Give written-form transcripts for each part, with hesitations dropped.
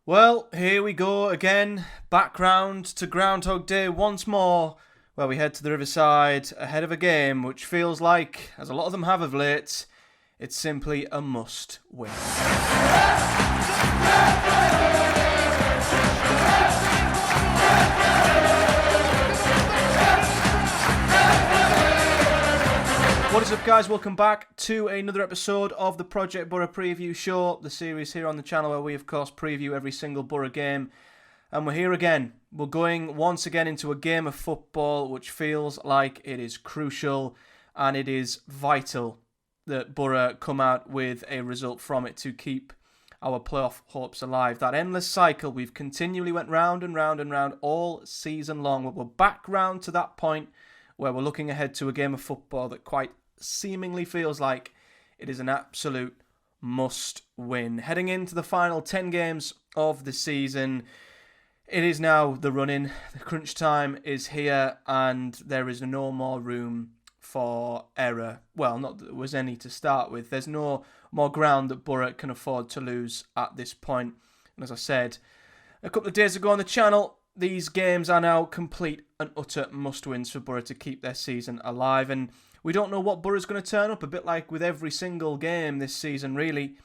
Well, here we go again, back round to Groundhog Day once more, where we head to the Riverside ahead of a game which feels like, as a lot of them have of late, it's simply a must win. What is up, guys? Welcome back to another episode of the Project Boro Preview Show, the series here on the channel where we, of course, preview every single Boro game. And we're here again. We're going once again into a game of football which feels like it is crucial and it is vital that Boro come out with a result from it to keep our playoff hopes alive. That endless cycle we've continually went round and round and round all season long. We're back round to that point where we're looking ahead to a game of football that quite seemingly feels like it is an absolute must win. Heading into the final 10 games of the season, it is now the run-in. The crunch time is here and there is no more room for error. Well, not that there was any to start with. There's no more ground that Boro can afford to lose at this point. And as I said a couple of days ago on the channel, these games are now complete and utter must-wins for Boro to keep their season alive. And we don't know what Boro's going to turn up, a bit like with every single game this season, really.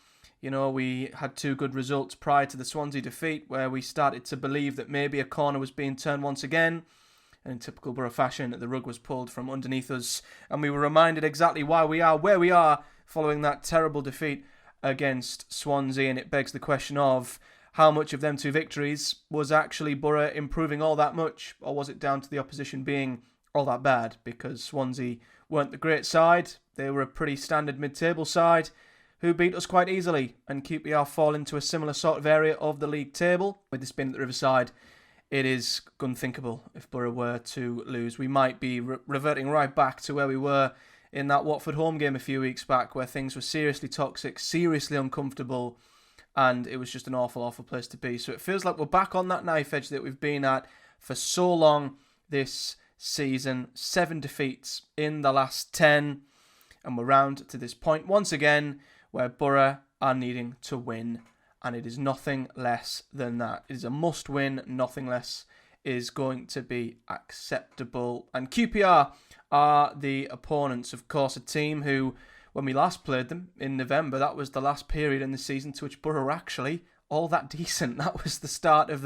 You know, we had two good results prior to the Swansea defeat, where we started to believe that maybe a corner was being turned once again. And in typical Boro fashion, the rug was pulled from underneath us. And we were reminded exactly why we are where we are following that terrible defeat against Swansea. And it begs the question of how much of them two victories was actually Boro improving all that much? Or was it down to the opposition being all that bad? Because Swansea weren't the great side. They were a pretty standard mid-table side who beat us quite easily. And QPR fall into a similar sort of area of the league table. With this being at the Riverside, it is unthinkable if Boro were to lose. We might be reverting right back to where we were in that Watford home game a few weeks back, where things were seriously toxic, seriously uncomfortable, and it was just an awful, awful place to be. So it feels like we're back on that knife edge that we've been at for so long this season. 7 defeats in the last 10, and we're round to this point once again where Boro are needing to win, and it is nothing less than that. It is a must win. Nothing less is going to be acceptable. And QPR are the opponents, of course, a team who, when we last played them in November, that was the last period in the season to which Boro were actually all that decent. That was the start of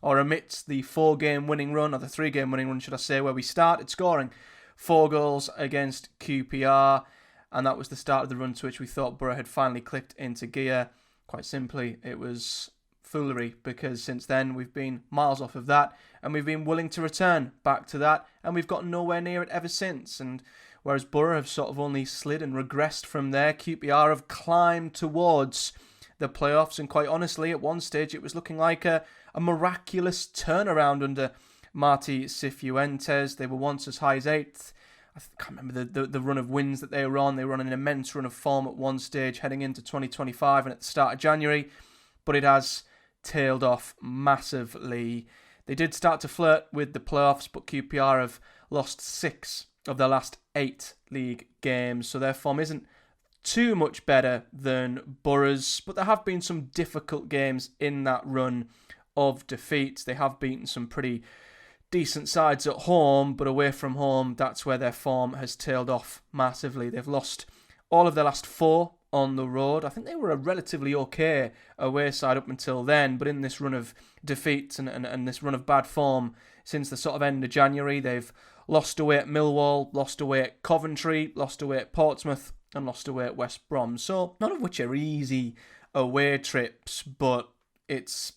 amidst the 4-game winning run, or the 3-game winning run, should I say, where we started scoring 4 goals against QPR, and that was the start of the run to which we thought Boro had finally clicked into gear. Quite simply, it was foolery, because since then we've been miles off of that, and we've been willing to return back to that, and we've gotten nowhere near it ever since. And whereas Boro have sort of only slid and regressed from there, QPR have climbed towards the playoffs, and quite honestly, at one stage it was looking like a miraculous turnaround under Marti Cifuentes. They were once as high as 8th. I can't remember the run of wins that they were on. They were on an immense run of form at one stage heading into 2025 and at the start of January, but it has tailed off massively. They did start to flirt with the playoffs, but QPR have lost 6 of their last 8 league games, so their form isn't too much better than Boro's, but there have been some difficult games in that run of defeats. They have beaten some pretty decent sides at home, but away from home, that's where their form has tailed off massively. They've lost all of their last 4 on the road. I think they were a relatively okay away side up until then, but in this run of defeats and this run of bad form since the sort of end of January, they've lost away at Millwall, lost away at Coventry, lost away at Portsmouth, and lost away at West Brom. So none of which are easy away trips, but it's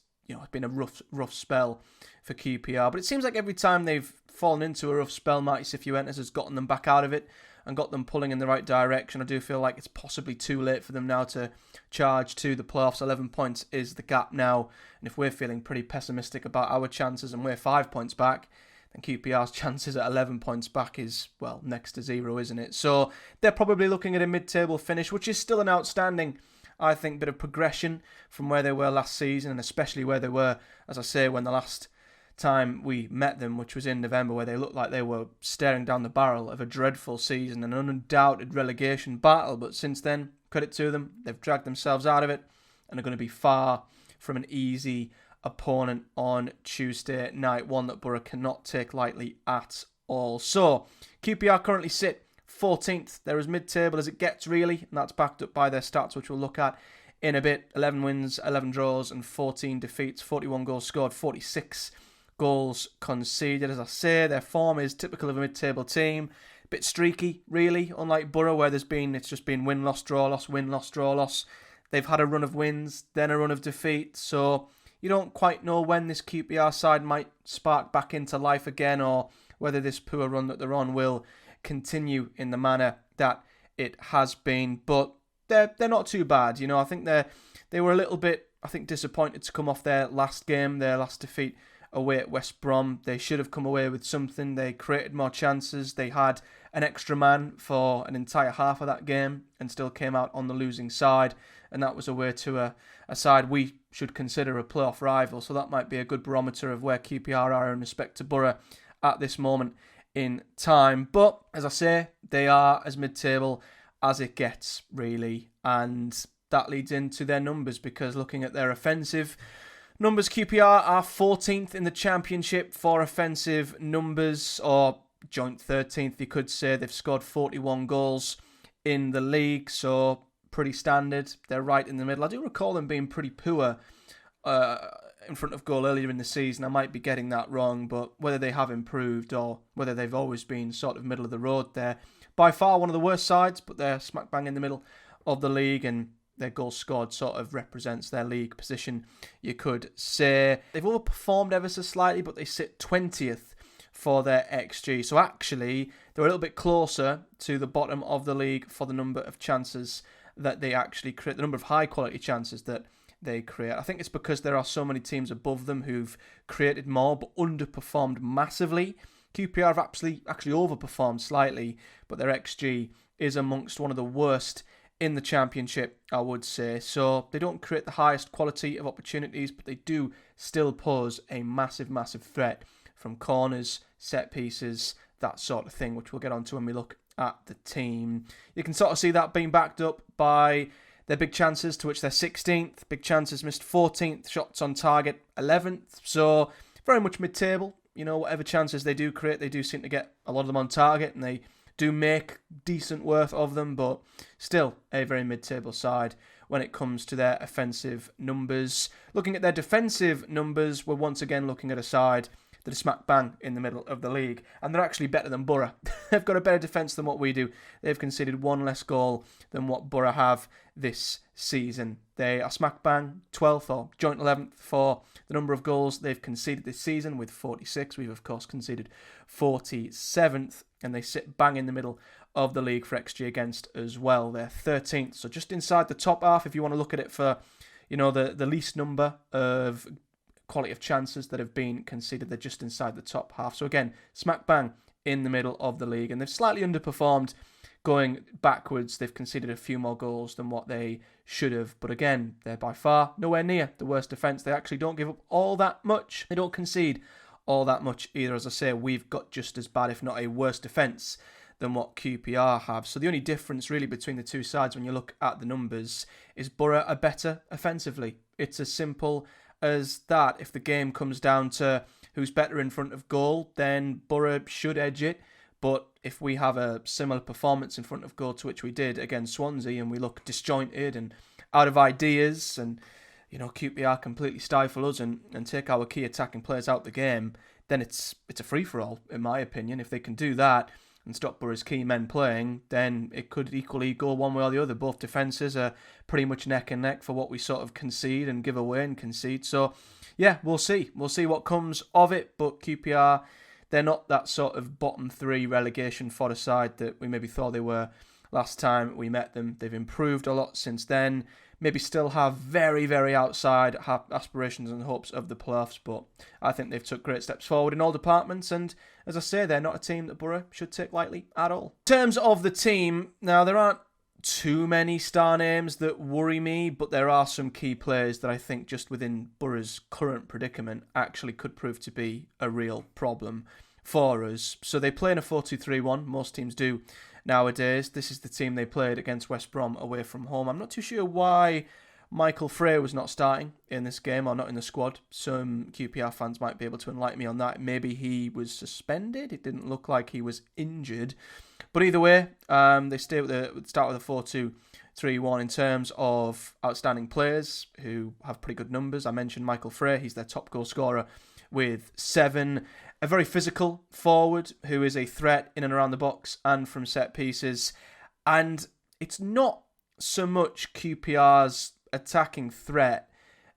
been a rough spell for QPR. But it seems like every time they've fallen into a rough spell, Marti Cifuentes has gotten them back out of it and got them pulling in the right direction. I do feel like it's possibly too late for them now to charge to the playoffs. 11 points is the gap now, and if we're feeling pretty pessimistic about our chances and we're 5 points back, then QPR's chances at 11 points back is, well, next to 0, isn't it? So they're probably looking at a mid-table finish, which is still an outstanding, I think, bit of progression from where they were last season, and especially where they were, as I say, when the last time we met them, which was in November, where they looked like they were staring down the barrel of a dreadful season, an undoubted relegation battle. But since then, credit to them, they've dragged themselves out of it and are going to be far, from an easy opponent on Tuesday night, one that Boro cannot take lightly at all. So, QPR currently sit 14th. They're as mid-table as it gets, really, and that's backed up by their stats, which we'll look at in a bit. 11 wins, 11 draws, and 14 defeats, 41 goals scored, 46 goals conceded. As I say, their form is typical of a mid-table team. A bit streaky, really, unlike Boro, where it's just been win-loss, draw-loss, win-loss, draw-loss. They've had a run of wins, then a run of defeats, so you don't quite know when this QPR side might spark back into life again, or whether this poor run that they're on will continue in the manner that it has been. But they're not too bad. I think they were a little bit, disappointed to come off their last game, their last defeat away at West Brom. They should have come away with something. They created more chances. They had an extra man for an entire half of that game and still came out on the losing side. And that was away to a side we should consider a playoff rival. So that might be a good barometer of where QPR are in respect to Boro at this moment in time. But as I say, they are as mid-table as it gets, really. And that leads into their numbers, because looking at their offensive numbers, QPR are 14th in the Championship for offensive numbers, or joint 13th, you could say. They've scored 41 goals in the league, so pretty standard. They're right in the middle. I do recall them being pretty poor in front of goal earlier in the season. I might be getting that wrong, but whether they have improved or whether they've always been sort of middle of the road, they're by far one of the worst sides, but they're smack bang in the middle of the league, and their goals scored sort of represents their league position, you could say. They've overperformed ever so slightly, but they sit 20th for their XG. So actually, they're a little bit closer to the bottom of the league for the number of chances that they actually create, the number of high-quality chances that they create. I think it's because there are so many teams above them who've created more but underperformed massively. QPR have actually overperformed slightly, but their XG is amongst one of the worst in the Championship, I would say. So they don't create the highest quality of opportunities, but they do still pose a massive, massive threat from corners, set pieces, that sort of thing, which we'll get onto when we look at the team. You can sort of see that being backed up by their big chances, to which they're 16th. Big chances missed 14th. Shots on target 11th. So very much mid-table. Whatever chances they do create, they do seem to get a lot of them on target, and they do make decent worth of them, but still a very mid-table side when it comes to their offensive numbers. Looking at their defensive numbers, we're once again looking at a side that is smack bang in the middle of the league, and they're actually better than Boro. They've got a better defence than what we do. They've conceded one less goal than what Boro have this season. They are smack bang 12th or joint 11th for the number of goals they've conceded this season with 46. We've of course conceded 47th, and they sit bang in the middle of the league for XG against as well. They're 13th, so just inside the top half if you want to look at it for the least number of quality of chances that have been conceded. They're just inside the top half. So again, smack bang in the middle of the league, and they've slightly underperformed going backwards. They've conceded a few more goals than what they should have, but again, they're by far nowhere near the worst defence. They actually don't give up all that much. They don't concede all that much either. As I say, we've got just as bad, if not a worse defence than what QPR have. So the only difference really between the two sides when you look at the numbers is Boro are better offensively. It's as simple as that. If the game comes down to who's better in front of goal, then Boro should edge it. But if we have a similar performance in front of goal to which we did against Swansea, and we look disjointed and out of ideas, and QPR completely stifle us and take our key attacking players out the game, then it's a free-for-all, in my opinion. If they can do that and stop Boro's key men playing, then it could equally go one way or the other. Both defences are pretty much neck and neck for what we sort of concede and give away and concede. So, yeah, we'll see. We'll see what comes of it. But QPR, they're not that sort of bottom three relegation fodder side that we maybe thought they were last time we met them. They've improved a lot since then. Maybe still have very, very outside aspirations and hopes of the playoffs, but I think they've took great steps forward in all departments, and as I say, they're not a team that Boro should take lightly at all. In terms of the team, now there aren't too many star names that worry me, but there are some key players that I think just within Boro's current predicament actually could prove to be a real problem for us. So they play in a 4-2-3-1, most teams do nowadays. This is the team they played against West Brom away from home. I'm not too sure why Michael Frey was not starting in this game, or not in the squad. Some QPR fans might be able to enlighten me on that. Maybe he was suspended. It didn't look like he was injured. But either way, they start with a 4-2-3-1 in terms of outstanding players who have pretty good numbers. I mentioned Michael Frey. He's their top goal scorer with 7. A very physical forward who is a threat in and around the box and from set pieces. And it's not so much QPR's attacking threat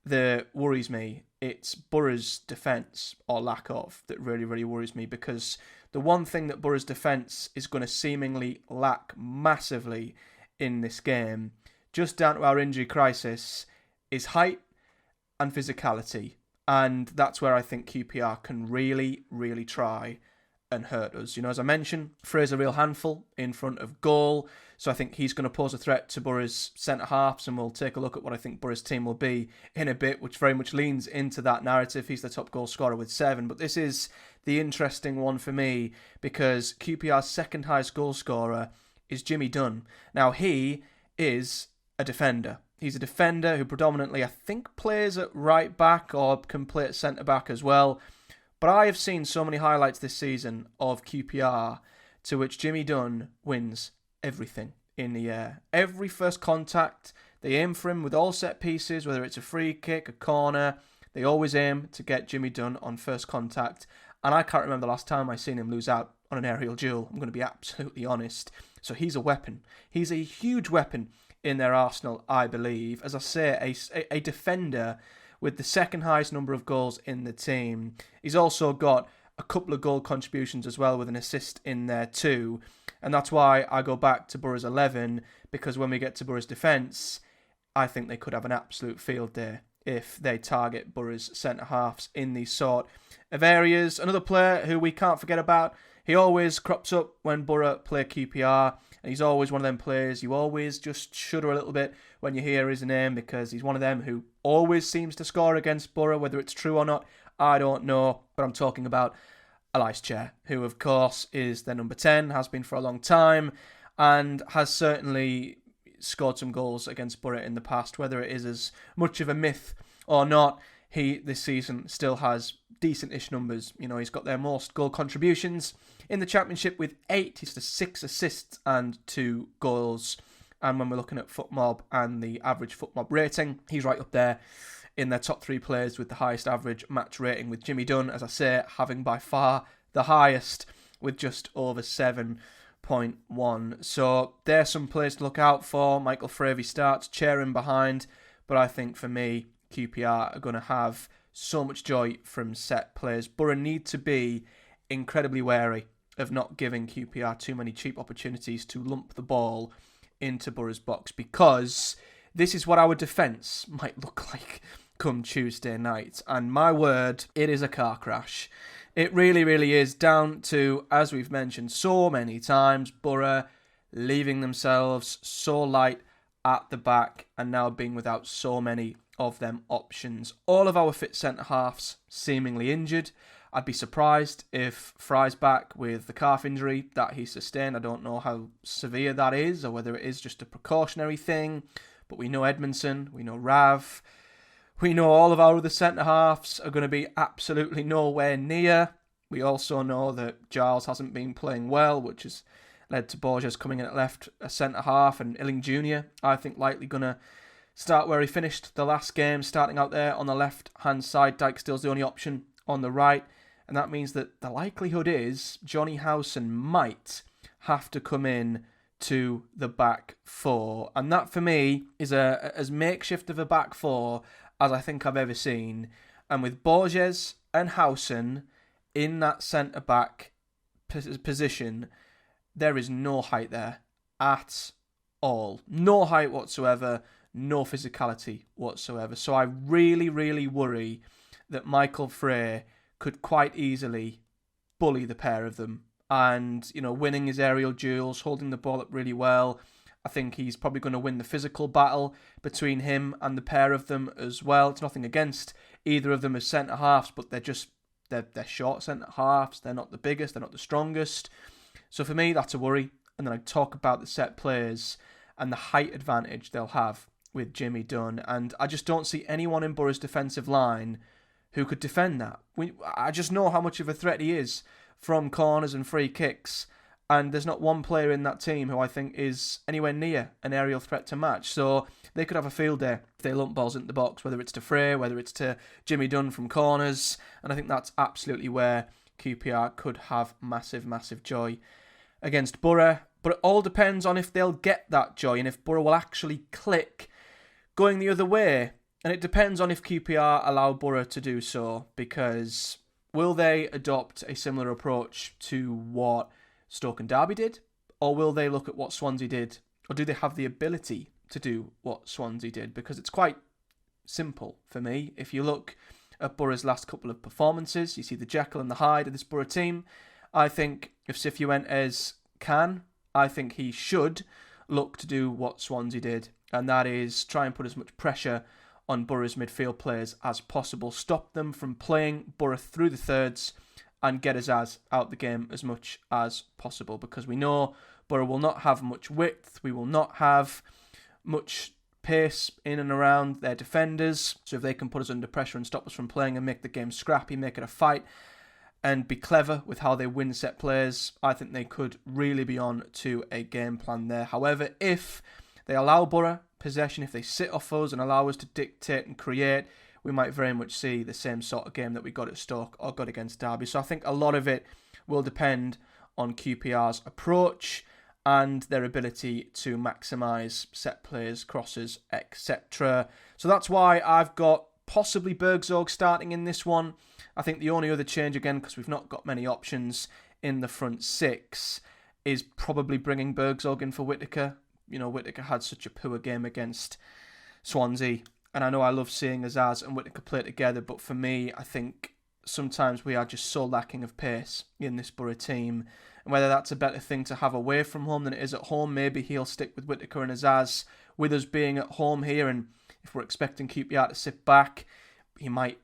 that worries me. It's Boro's defence, or lack of, that really, really worries me, because the one thing that Boro's defence is going to seemingly lack massively in this game, just down to our injury crisis, is height and physicality. And that's where I think QPR can really, really try and hurt us. As I mentioned, Frey's a real handful in front of goal, so I think he's going to pose a threat to Boro's centre-halves, and we'll take a look at what I think Boro's team will be in a bit, which very much leans into that narrative. He's the top goal scorer with 7, but this is the interesting one for me, because QPR's second highest goal scorer is Jimmy Dunn. Now, he is a defender. He's a defender who predominantly, I think, plays at right back or can play at centre back as well. But I have seen so many highlights this season of QPR to which Jimmy Dunn wins everything in the air. Every first contact, they aim for him with all set pieces, whether it's a free kick, a corner. They always aim to get Jimmy Dunn on first contact. And I can't remember the last time I seen him lose out on an aerial duel. I'm going to be absolutely honest. So he's a weapon. He's a huge weapon in their arsenal, I believe. As I say, a defender with the second highest number of goals in the team. He's also got a couple of goal contributions as well, with an assist in there too. And that's why I go back to Boro's 11, because when we get to Boro's defence, I think they could have an absolute field day if they target Boro's centre-halves in these sort of areas. Another player who we can't forget about, he always crops up when Boro play QPR, and he's always one of them players you always just shudder a little bit when you hear his name, because he's one of them who always seems to score against Boro. Whether it's true or not, I don't know, but I'm talking about Elias Chair, who of course is their number 10, has been for a long time, and has certainly scored some goals against Boro in the past. Whether it is as much of a myth or not, he this season still has decent-ish numbers. He's got their most goal contributions in the Championship with 8. He's the 6 assists and 2 goals. And when we're looking at FootMob and the average FootMob rating, he's right up there in their top 3 players with the highest average match rating, with Jimmy Dunn, as I say, having by far the highest with just over 7.1. So there's some players to look out for. Michael Frey starts, Chair in behind. But I think for me, QPR are going to have so much joy from set plays. Boro need to be incredibly wary of not giving QPR too many cheap opportunities to lump the ball into Boro's box, because this is what our defence might look like come Tuesday night. And my word, it is a car crash. It really, really is, down to, as we've mentioned so many times, Boro leaving themselves so light at the back and now being without so many of them options. All of our fit centre-halves seemingly injured. I'd be surprised if Fry's back with the calf injury that he sustained. I don't know how severe that is, or whether it is just a precautionary thing. But we know Edmondson, we know Rav, we know all of our other centre-halves are going to be absolutely nowhere near. We also know that Giles hasn't been playing well, which has led to Borges coming in at left centre-half, and Illing Jr., I think, likely going to start where he finished the last game, starting out there on the left-hand side. Dijksteel's the only option on the right. And that means that the likelihood is Johnny Howson might have to come in to the back 4. And that, for me, is as makeshift of a back 4 as I think I've ever seen. And with Borges and Howson in that centre-back position, there is no height there at all. No height whatsoever, no physicality whatsoever. So I really, really worry that Michael Frey could quite easily bully the pair of them, and winning his aerial duels, holding the ball up really well. I think he's probably going to win the physical battle between him and the pair of them as well. It's nothing against either of them as centre halves, but they're short centre halves. They're not the biggest, they're not the strongest. So for me, that's a worry. And then I talk about the set players and the height advantage they'll have with Jimmy Dunn, and I just don't see anyone in Boro's defensive line who could defend that. I just know how much of a threat he is from corners and free kicks, and there's not one player in that team who I think is anywhere near an aerial threat to match. So they could have a field day if they lump balls into the box, whether it's to Frey, whether it's to Jimmy Dunn from corners, and I think that's absolutely where QPR could have massive, massive joy against Boro. But it all depends on if they'll get that joy and if Boro will actually click going the other way. And it depends on if QPR allow Boro to do so, because will they adopt a similar approach to what Stoke and Derby did? Or will they look at what Swansea did? Or do they have the ability to do what Swansea did? Because it's quite simple for me. If you look at Boro's last couple of performances, you see the Jekyll and the Hyde of this Boro team. I think if Cifuentes can, I think he should look to do what Swansea did, and that is try and put as much pressure on Boro's midfield players as possible. Stop them from playing Boro through the thirds and get us out the game as much as possible, because we know Boro will not have much width. We will not have much pace in and around their defenders. So if they can put us under pressure and stop us from playing and make the game scrappy, make it a fight, and be clever with how they win set plays, I think they could really be on to a game plan there. However, if they allow Boro possession, if they sit off us and allow us to dictate and create, we might very much see the same sort of game that we got at Stoke or got against Derby. So I think a lot of it will depend on QPR's approach and their ability to maximise set plays, crosses, etc. So that's why I've got possibly Bergzorg starting in this one. I think the only other change, again, because we've not got many options in the front six, is probably bringing Bergzorg in for Whittaker. You know, Whittaker had such a poor game against Swansea, and I know I love seeing Azaz and Whittaker play together, but for me, I think sometimes we are just so lacking of pace in this Boro team, and whether that's a better thing to have away from home than it is at home, maybe he'll stick with Whittaker and Azaz with us being at home here, and if we're expecting QPR to sit back, he might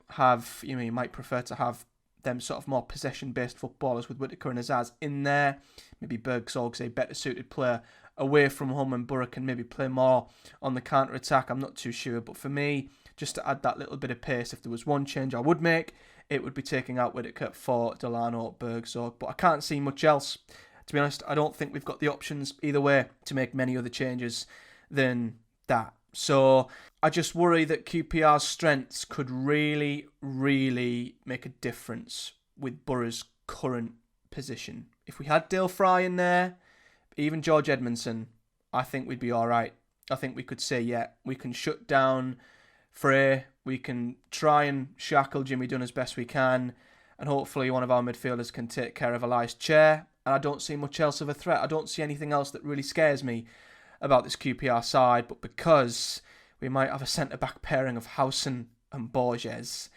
prefer to have them sort of more possession-based footballers with Whittaker and Azaz in there. Maybe Bergzorg's a better suited player away from home, and Boro can maybe play more on the counter-attack. I'm not too sure, but for me, just to add that little bit of pace, if there was one change I would make, it would be taking out Whittaker for Delano Bergzorg. But I can't see much else. To be honest, I don't think we've got the options either way to make many other changes than that. So I just worry that QPR's strengths could really, really make a difference with Boro's current position. If we had Dale Fry in there, even George Edmondson, I think we'd be all right. I think we could say, yeah, we can shut down Frey, we can try and shackle Jimmy Dunn as best we can, and hopefully one of our midfielders can take care of Elias Chair, and I don't see much else of a threat. I don't see anything else that really scares me about this QPR side, but because we might have a centre-back pairing of Howson and Borges,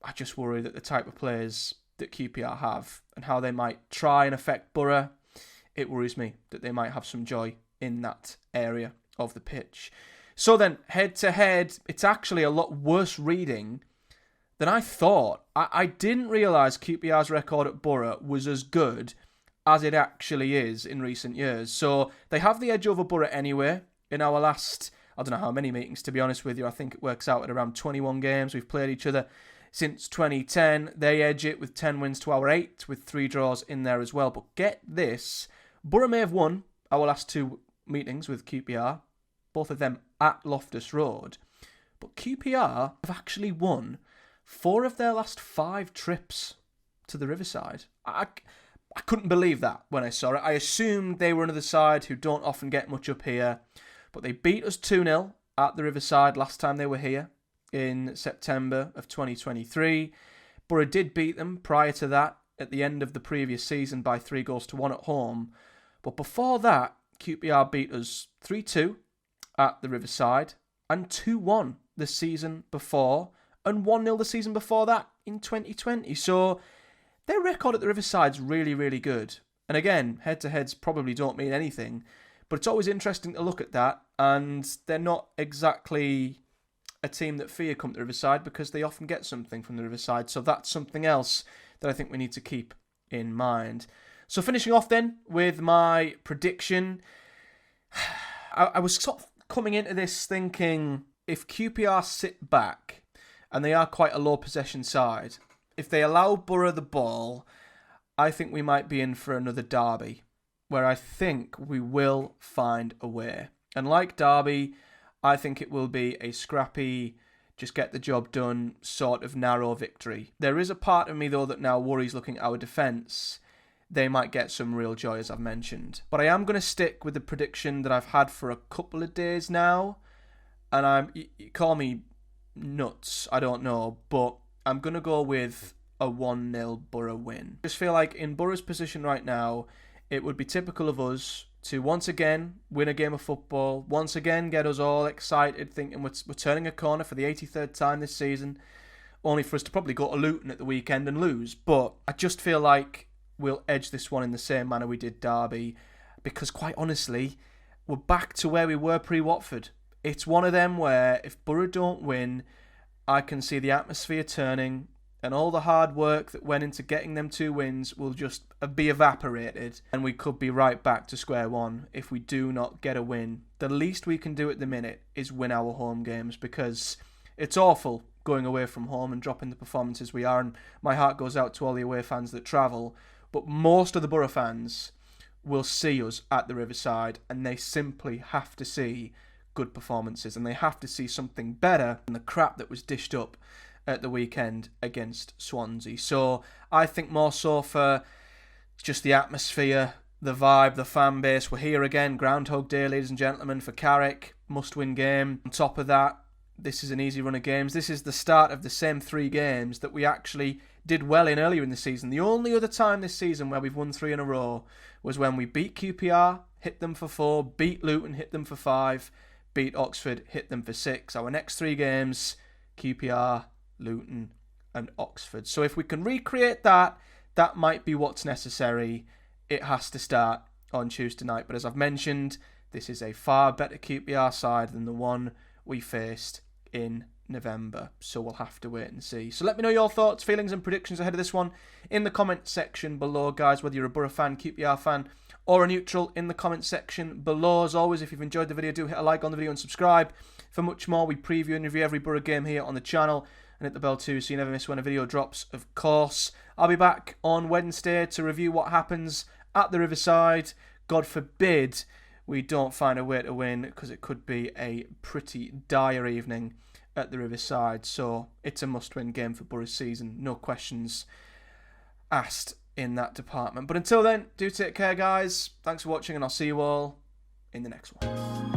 I just worry that the type of players that QPR have and how they might try and affect Boro, it worries me that they might have some joy in that area of the pitch. So then, head-to-head, it's actually a lot worse reading than I thought. I didn't realise QPR's record at Boro was as good as it actually is in recent years. So they have the edge over Boro anyway. In our last, I don't know how many meetings, to be honest with you, I think it works out at around 21 games. We've played each other since 2010. They edge it with 10 wins to our 8, with 3 draws in there as well. But get this, Boro may have won our last 2 meetings with QPR, both of them at Loftus Road. But QPR have actually won 4 of their last 5 trips to the Riverside. I couldn't believe that when I saw it. I assumed they were another side who don't often get much up here. But they beat us 2-0 at the Riverside last time they were here in September of 2023. Boro did beat them prior to that at the end of the previous season by 3-1 at home. But before that, QPR beat us 3-2 at the Riverside and 2-1 the season before and 1-0 the season before that in 2020. So their record at the Riverside's really, really good. And again, head-to-heads probably don't mean anything, but it's always interesting to look at that, and they're not exactly a team that fear come to the Riverside because they often get something from the Riverside, so that's something else that I think we need to keep in mind. So finishing off then with my prediction, I was sort of coming into this thinking if QPR sit back, and they are quite a low possession side, if they allow Boro the ball, I think we might be in for another derby, where I think we will find a way. And like Derby, I think it will be a scrappy, just get the job done sort of narrow victory. There is a part of me, though, that now worries looking at our defence. They might get some real joy, as I've mentioned. But I am going to stick with the prediction that I've had for a couple of days now. And you call me nuts, I don't know, but I'm going to go with a 1-0 Boro win. I just feel like in Boro's position right now, it would be typical of us to once again win a game of football, once again get us all excited, thinking we're turning a corner for the 83rd time this season, only for us to probably go to Luton at the weekend and lose. But I just feel like we'll edge this one in the same manner we did Derby, because quite honestly, we're back to where we were pre-Watford. It's one of them where if Boro don't win, I can see the atmosphere turning, and all the hard work that went into getting them 2 wins will just be evaporated, and we could be right back to square one if we do not get a win. The least we can do at the minute is win our home games, because it's awful going away from home and dropping the performances we are, and my heart goes out to all the away fans that travel, but most of the Boro fans will see us at the Riverside, and they simply have to see good performances, and they have to see something better than the crap that was dished up at the weekend against Swansea. So I think more so for just the atmosphere, the vibe, the fan base. We're here again, Groundhog Day, ladies and gentlemen, for Carrick. Must-win game. On top of that, this is an easy run of games. This is the start of the same 3 games that we actually did well in earlier in the season. The only other time this season where we've won 3 in a row was when we beat QPR, hit them for 4, beat Luton, hit them for 5, beat Oxford, hit them for 6. Our next 3 games, QPR, Luton and Oxford. So if we can recreate that, that might be what's necessary. It has to start on Tuesday night. But as I've mentioned, this is a far better QPR side than the one we faced in November. So we'll have to wait and see. So let me know your thoughts, feelings and predictions ahead of this one in the comment section below, guys. Whether you're a Boro fan, QPR fan or a neutral, in the comment section below. As always, if you've enjoyed the video, do hit a like on the video and subscribe for much more. We preview and review every Boro game here on the channel, and hit the bell too so you never miss when a video drops, of course. I'll be back on Wednesday to review what happens at the Riverside. God forbid we don't find a way to win, because it could be a pretty dire evening at the Riverside. So it's a must-win game for Boro's season. No questions asked in that department. But until then, do take care, guys. Thanks for watching, and I'll see you all in the next one.